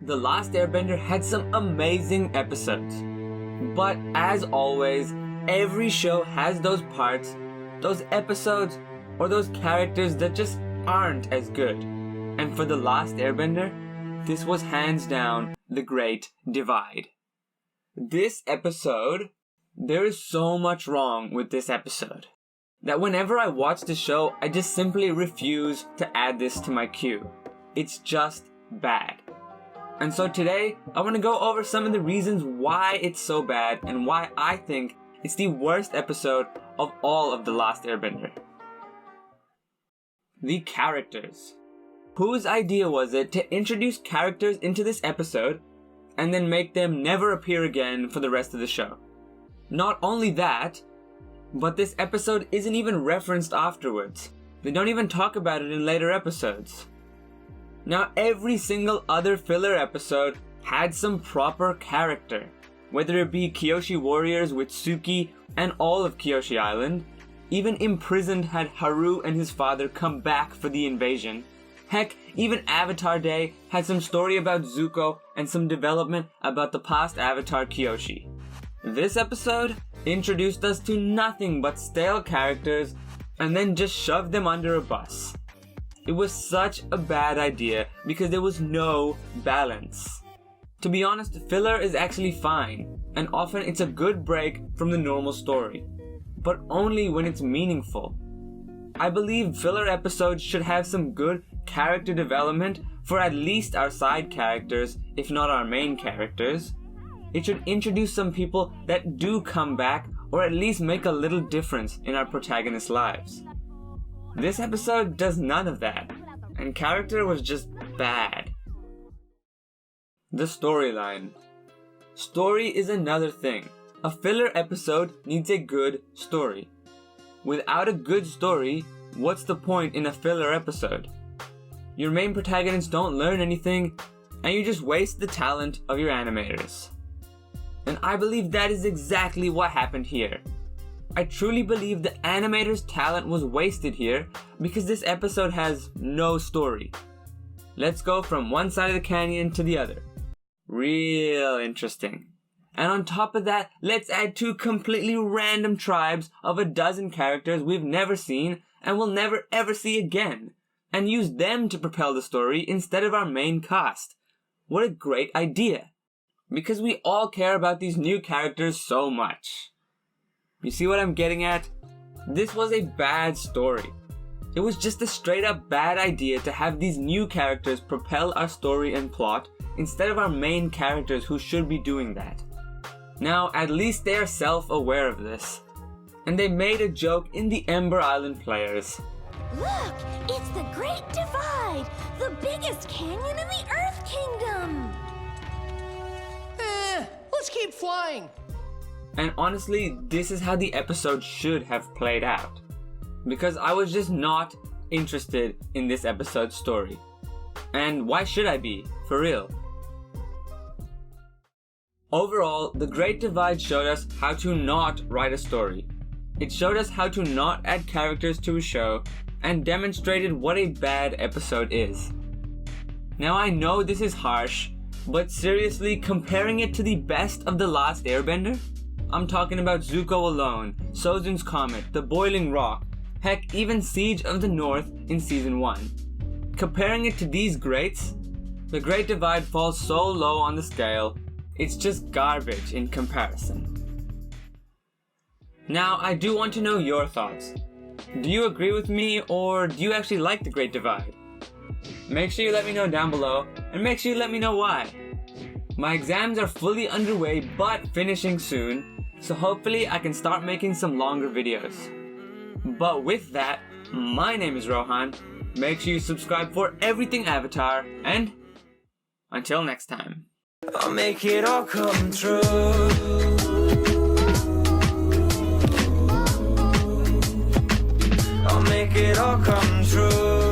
The Last Airbender had some amazing episodes. But as always, every show has those parts, those episodes, or those characters that just aren't as good. And for The Last Airbender, this was hands down the Great Divide. This episode, there is so much wrong with this episode that whenever I watch the show, I just simply refuse to add this to my queue. It's just bad. And so today, I want to go over some of the reasons why it's so bad and why I think it's the worst episode of all of The Last Airbender. The characters. Whose idea was it to introduce characters into this episode and then make them never appear again for the rest of the show? Not only that, but this episode isn't even referenced afterwards. They don't even talk about it in later episodes. Now, every single other filler episode had some proper character, whether it be Kyoshi Warriors with Suki and all of Kyoshi Island. Even Imprisoned had Haru and his father come back for the invasion. Heck, even Avatar Day had some story about Zuko and some development about the past Avatar Kyoshi. This episode introduced us to nothing but stale characters and then just shoved them under a bus. It was such a bad idea because there was no balance. To be honest, filler is actually fine, and often it's a good break from the normal story, but only when it's meaningful. I believe filler episodes should have some good character development for at least our side characters, if not our main characters. It should introduce some people that do come back or at least make a little difference in our protagonists' lives. This episode does none of that, and character was just bad. The storyline. Story is another thing. A filler episode needs a good story. Without a good story, what's the point in a filler episode? Your main protagonists don't learn anything, and you just waste the talent of your animators. And I believe that is exactly what happened here. I truly believe the animators' talent was wasted here because this episode has no story. Let's go from one side of the canyon to the other. Real interesting. And on top of that, let's add 2 completely random tribes of a dozen characters we've never seen and will never ever see again, and use them to propel the story instead of our main cast. What a great idea. Because we all care about these new characters so much. You see what I'm getting at? This was a bad story. It was just a straight up bad idea to have these new characters propel our story and plot instead of our main characters who should be doing that. Now, at least they are self-aware of this. And they made a joke in the Ember Island players. Look, it's the Great Divide, the biggest canyon in the Earth Kingdom. Let's keep flying. And honestly, this is how the episode should have played out. Because I was just not interested in this episode's story. And why should I be? For real. Overall, The Great Divide showed us how to not write a story. It showed us how to not add characters to a show, and demonstrated what a bad episode is. Now I know this is harsh, but seriously, comparing it to the best of The Last Airbender? I'm talking about Zuko alone, Sozun's Comet, The Boiling Rock, heck, even Siege of the North in Season 1. Comparing it to these greats, The Great Divide falls so low on the scale, it's just garbage in comparison. Now, I do want to know your thoughts. Do you agree with me, or do you actually like The Great Divide? Make sure you let me know down below, and make sure you let me know why. My exams are fully underway but finishing soon, so hopefully I can start making some longer videos. But with that, my name is Rohan. Make sure you subscribe for everything Avatar, and until next time. I'll make it all come true. I'll make it all come true.